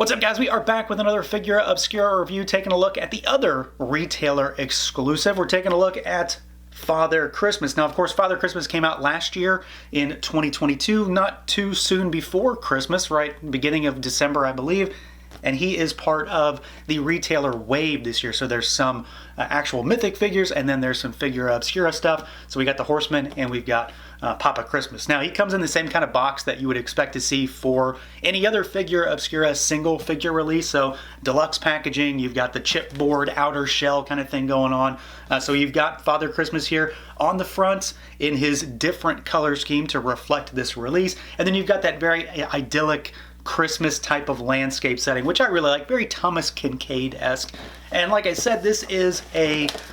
What's up, guys? We are back with another Figura Obscura review, taking a look at the other retailer exclusive. We're taking a look at Father Christmas. Now, of course, Father Christmas came out last year in 2022, not too soon before Christmas, right? Beginning of December, I believe. And he is part of the retailer wave this year. So there's some actual mythic figures, and then there's some Figura Obscura stuff. So we got the Horsemen, and we've got Papa Christmas. Now, he comes in the same kind of box that you would expect to see for any other Figura Obscura single figure release. So deluxe packaging, you've got the chipboard outer shell kind of thing going on. So you've got Father Christmas here on the front in his different color scheme to reflect this release. And then you've got that very idyllic Christmas type of landscape setting, which I really like, very Thomas Kincaid-esque. And like I said, this is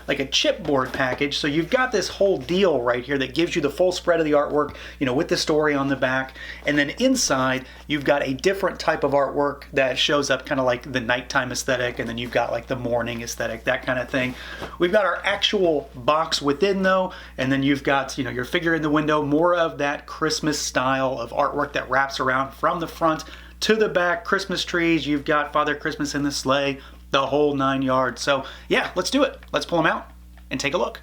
like a chipboard package, so you've got this whole deal right here that gives you the full spread of the artwork, you know, with the story on the back. And then inside, you've got a different type of artwork that shows up kind of like the nighttime aesthetic, and then you've got like the morning aesthetic, that kind of thing. We've got our actual box within though, and then you've got, you know, your figure in the window, more of that Christmas style of artwork that wraps around from the front to the back. Christmas trees, you've got Father Christmas in the sleigh, the whole 9 yards. So yeah, let's do it. Let's pull them out and take a look.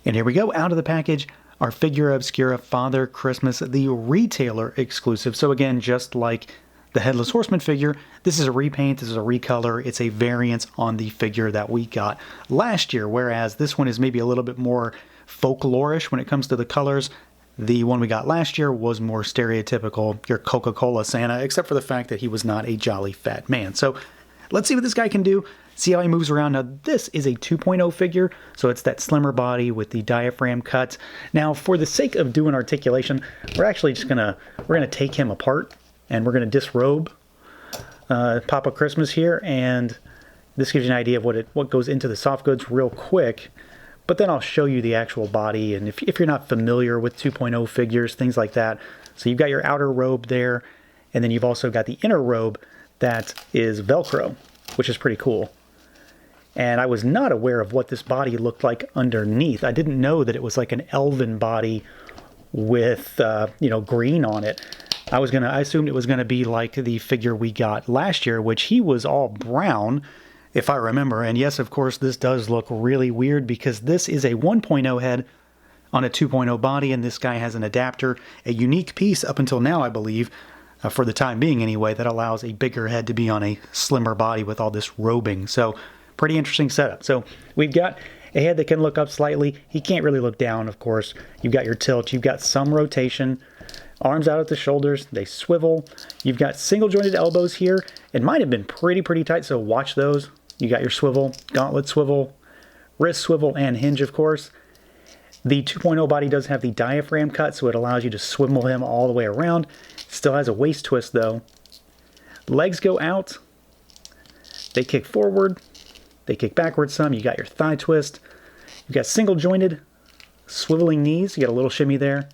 And here we go, out of the package, our Figura Obscura Father Christmas, the retailer exclusive. So again, just like the Headless Horseman figure, this is a repaint, this is a recolor, it's a variant on the figure that we got last year, whereas this one is maybe a little bit more folklorish when it comes to the colors. The one we got last year was more stereotypical, your Coca-Cola Santa, except for the fact that he was not a jolly fat man. So let's see what this guy can do, see how he moves around. Now, this is a 2.0 figure, so it's that slimmer body with the diaphragm cut. Now, for the sake of doing articulation, we're actually just gonna take him apart, and we're gonna disrobe Papa Christmas here, and this gives you an idea of what goes into the soft goods real quick. But then I'll show you the actual body, and if you're not familiar with 2.0 figures, things like that. So you've got your outer robe there, and then you've also got the inner robe that is Velcro, which is pretty cool. And I was not aware of what this body looked like underneath. I didn't know that it was like an elven body with green on it. I assumed it was gonna be like the figure we got last year, which he was all brown, if I remember. And yes, of course, this does look really weird because this is a 1.0 head on a 2.0 body, and this guy has an adapter, a unique piece up until now, I believe, for the time being anyway, that allows a bigger head to be on a slimmer body with all this robing. So pretty interesting setup. So we've got a head that can look up slightly. He can't really look down, of course. You've got your tilt, you've got some rotation, arms out at the shoulders, they swivel. You've got single jointed elbows here. It might have been pretty tight, so watch those. You got your swivel, gauntlet swivel, wrist swivel, and hinge, of course. The 2.0 body does have the diaphragm cut, so it allows you to swivel him all the way around. Still has a waist twist, though. Legs go out. They kick forward. They kick backwards some. You got your thigh twist. You've got single jointed, swiveling knees. You got a little shimmy there.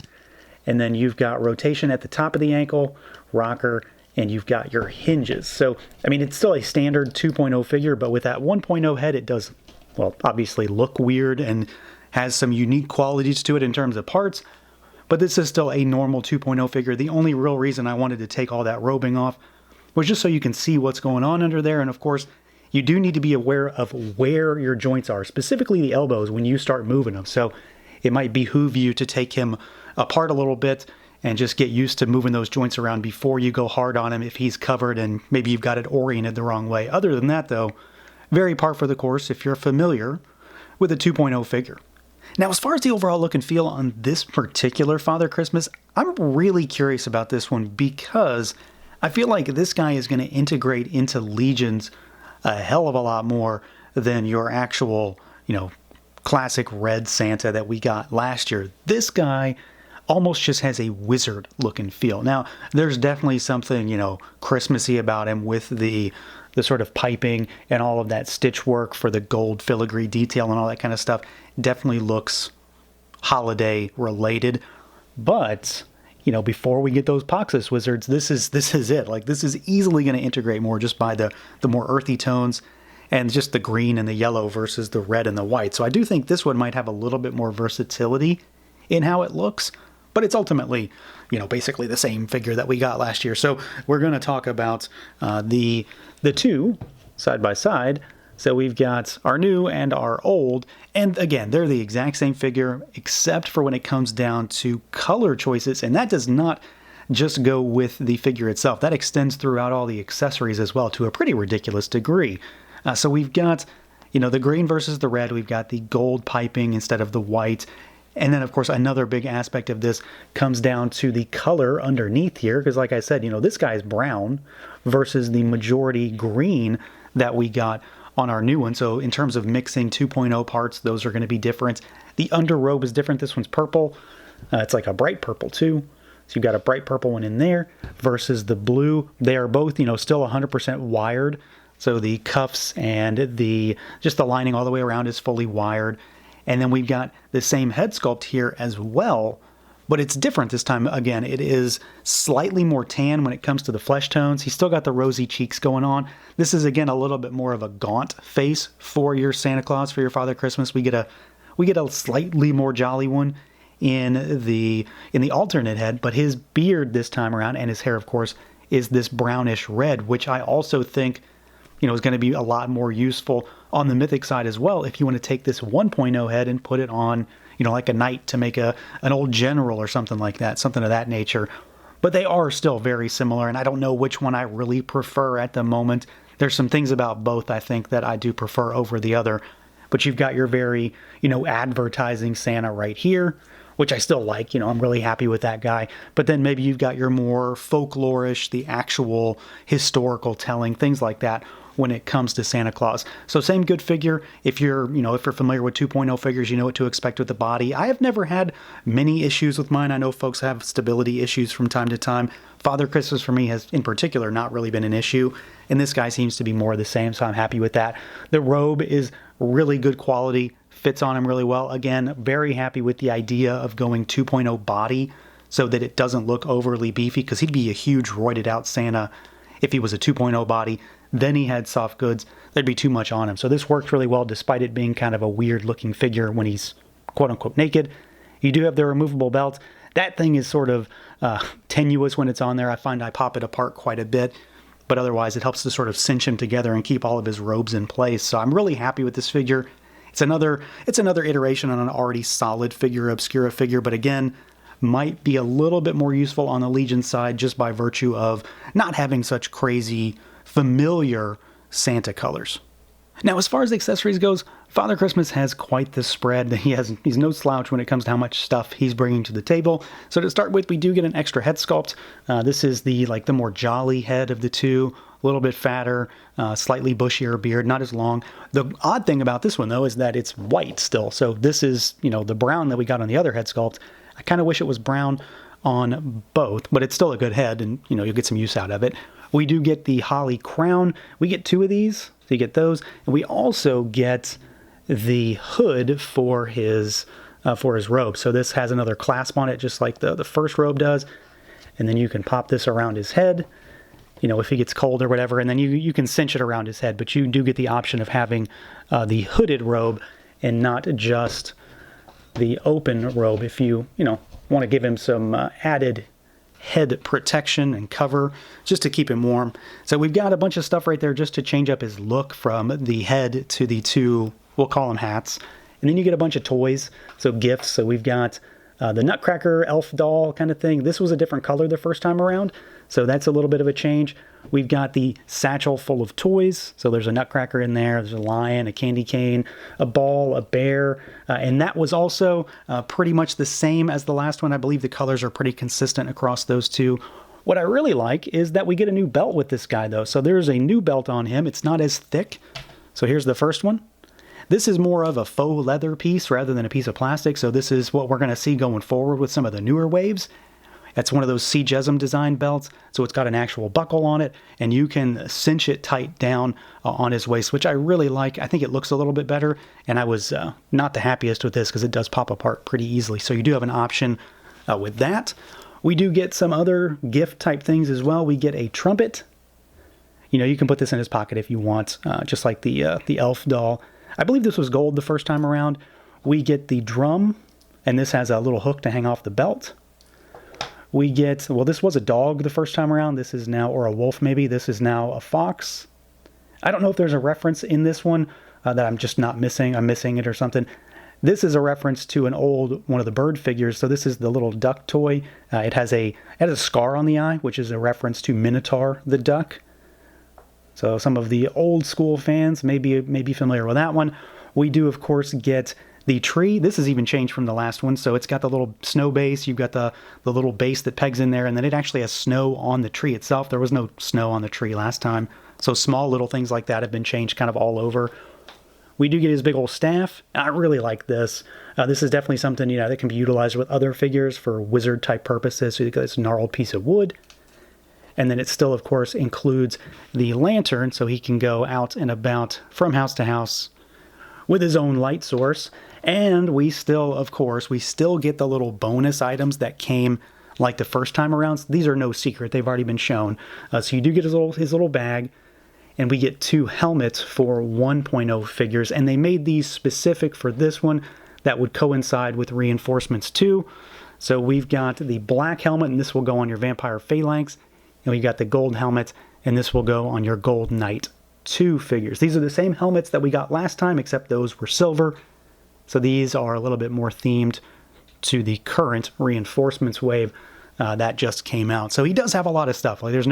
And then you've got rotation at the top of the ankle, rocker, and you've got your hinges. So, I mean, it's still a standard 2.0 figure, but with that 1.0 head, it does, well, obviously look weird and has some unique qualities to it in terms of parts, but this is still a normal 2.0 figure. The only real reason I wanted to take all that robing off was just so you can see what's going on under there, and of course, you do need to be aware of where your joints are, specifically the elbows when you start moving them. So it might behoove you to take him apart a little bit and just get used to moving those joints around before you go hard on him if he's covered and maybe you've got it oriented the wrong way. Other than that, though, very par for the course if you're familiar with a 2.0 figure. Now, as far as the overall look and feel on this particular Father Christmas, I'm really curious about this one because I feel like this guy is going to integrate into Legions a hell of a lot more than your actual, classic red Santa that we got last year. This guy almost just has a wizard look and feel. Now, there's definitely something, Christmassy about him with the sort of piping and all of that stitch work for the gold filigree detail and all that kind of stuff. Definitely looks holiday related. But, before we get those Poxus wizards, this is it. Like, this is easily going to integrate more just by the more earthy tones and just the green and the yellow versus the red and the white. So I do think this one might have a little bit more versatility in how it looks. But it's ultimately, basically the same figure that we got last year. So we're going to talk about the the two side by side. So we've got our new and our old. And again, they're the exact same figure, except for when it comes down to color choices. And that does not just go with the figure itself. That extends throughout all the accessories as well to a pretty ridiculous degree. So we've got, the green versus the red. We've got the gold piping instead of the white. And then, of course, another big aspect of this comes down to the color underneath here. Because like I said, this guy's brown versus the majority green that we got on our new one. So in terms of mixing 2.0 parts, those are going to be different. The underrobe is different. This one's purple. It's like a bright purple too. So you've got a bright purple one in there versus the blue. They are both, still 100% wired. So the cuffs and just the lining all the way around is fully wired. And then we've got the same head sculpt here as well, but it's different this time. Again, it is slightly more tan when it comes to the flesh tones. He's still got the rosy cheeks going on. This is, again, a little bit more of a gaunt face for your Santa Claus, for your Father Christmas. We get a slightly more jolly one in the alternate head, but his beard this time around and his hair, of course, is this brownish red, which I also think is going to be a lot more useful on the mythic side as well if you want to take this 1.0 head and put it on, like a knight to make an old general or something like that, something of that nature. But they are still very similar, and I don't know which one I really prefer at the moment. There's some things about both I think that I do prefer over the other. But you've got your very, advertising Santa right here, which I still like. I'm really happy with that guy. But then maybe you've got your more folklorish, the actual historical telling, things like that when it comes to Santa Claus. So same good figure. If you're familiar with 2.0 figures, you know what to expect with the body. I have never had many issues with mine. I know folks have stability issues from time to time. Father Christmas for me has, in particular, not really been an issue. And this guy seems to be more the same, so I'm happy with that. The robe is really good quality, fits on him really well. Again, very happy with the idea of going 2.0 body so that it doesn't look overly beefy, because he'd be a huge roided out Santa if he was a 2.0 body. Then he had soft goods. There'd be too much on him. So this works really well despite it being kind of a weird looking figure when he's quote unquote naked. You do have the removable belt. That thing is sort of tenuous when it's on there. I find I pop it apart quite a bit, but otherwise it helps to sort of cinch him together and keep all of his robes in place. So I'm really happy with this figure. It's another iteration on an already solid Figura Obscura figure, but again, might be a little bit more useful on the Legion side just by virtue of not having such crazy familiar Santa colors. Now, as far as accessories goes, Father Christmas has quite the spread. He's no slouch when it comes to how much stuff he's bringing to the table. So to start with, we do get an extra head sculpt. This is the more jolly head of the two, a little bit fatter, slightly bushier beard, not as long. The odd thing about this one, though, is that it's white still. So this is, the brown that we got on the other head sculpt. I kind of wish it was brown on both, but it's still a good head, and, you'll get some use out of it. We do get the holly crown. We get two of these, so you get those. And we also get the hood for his robe. So this has another clasp on it, just like the first robe does. And then you can pop this around his head, if he gets cold or whatever. And then you can cinch it around his head. But you do get the option of having the hooded robe and not just the open robe if you, want to give him some added head protection and cover just to keep him warm. So we've got a bunch of stuff right there just to change up his look from the head to the two, we'll call them hats. And then you get a bunch of toys, so gifts. So we've got the Nutcracker elf doll kind of thing. This was a different color the first time around, so that's a little bit of a change. We've got the satchel full of toys. So there's a Nutcracker in there, there's a lion, a candy cane, a ball, a bear, and that was also pretty much the same as the last one. I believe the colors are pretty consistent across those two. What I really like is that we get a new belt with this guy, though. So there's a new belt on him. It's not as thick. So here's the first one. This is more of a faux leather piece rather than a piece of plastic. So this is what we're going to see going forward with some of the newer waves. That's one of those C. Jesum design belts. So it's got an actual buckle on it, and you can cinch it tight down on his waist, which I really like. I think it looks a little bit better. And I was not the happiest with this because it does pop apart pretty easily. So you do have an option with that. We do get some other gift type things as well. We get a trumpet. You can put this in his pocket if you want, just like the elf doll. I believe this was gold the first time around. We get the drum, and this has a little hook to hang off the belt. We get, well, this was a dog the first time around. This is now, or a wolf maybe. This is now a fox. I don't know if there's a reference in this one that I'm just not missing. I'm missing it or something. This is a reference to one of the bird figures. So this is the little duck toy. It has a scar on the eye, which is a reference to Minotaur the duck. So some of the old school fans may be familiar with that one. We do, of course, get the tree. This is even changed from the last one. So it's got the little snow base. You've got the little base that pegs in there, and then it actually has snow on the tree itself. There was no snow on the tree last time. So small little things like that have been changed kind of all over. We do get his big old staff. I really like this. This is definitely something, that can be utilized with other figures for wizard type purposes. So you got this gnarled piece of wood. And then it still, of course, includes the lantern, so he can go out and about from house to house with his own light source. And we still get the little bonus items that came like the first time around. These are no secret. They've already been shown. So you do get his little bag. And we get 2 helmets for 1.0 figures. And they made these specific for this one that would coincide with reinforcements too. So we've got the black helmet, and this will go on your Vampire Phalanx. And we got the gold helmet, and this will go on your Gold Knight 2 figures. These are the same helmets that we got last time, except those were silver. So these are a little bit more themed to the current reinforcements wave that just came out. So he does have a lot of stuff. Like there's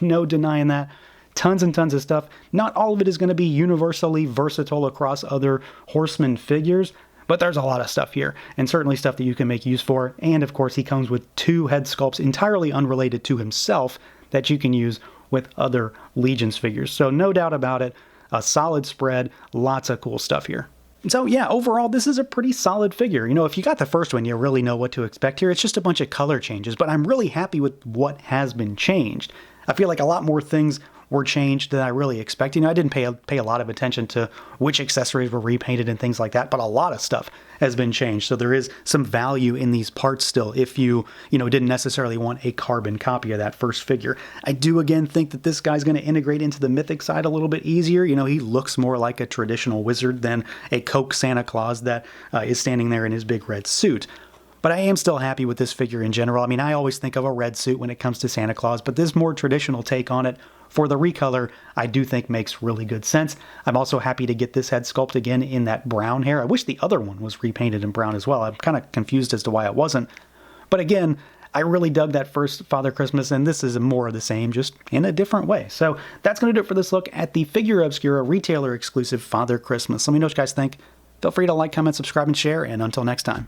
no denying that. Tons and tons of stuff. Not all of it is going to be universally versatile across other Horsemen figures, but there's a lot of stuff here, and certainly stuff that you can make use for. And of course, he comes with 2 head sculpts entirely unrelated to himself that you can use with other Legions figures. So no doubt about it, a solid spread, lots of cool stuff here. So yeah, overall, this is a pretty solid figure. If you got the first one, you really know what to expect here. It's just a bunch of color changes, but I'm really happy with what has been changed. I feel like a lot more things were changed than I really expected. I didn't pay a lot of attention to which accessories were repainted and things like that, but a lot of stuff has been changed. So there is some value in these parts still if you didn't necessarily want a carbon copy of that first figure. I do again think that this guy's going to integrate into the mythic side a little bit easier. He looks more like a traditional wizard than a Coke Santa Claus that is standing there in his big red suit. But I am still happy with this figure in general. I mean, I always think of a red suit when it comes to Santa Claus, but this more traditional take on it for the recolor, I do think makes really good sense. I'm also happy to get this head sculpt again in that brown hair. I wish the other one was repainted in brown as well. I'm kind of confused as to why it wasn't. But again, I really dug that first Father Christmas, and this is more of the same, just in a different way. So that's going to do it for this look at the Figura Obscura retailer exclusive Father Christmas. Let me know what you guys think. Feel free to like, comment, subscribe, and share, and until next time.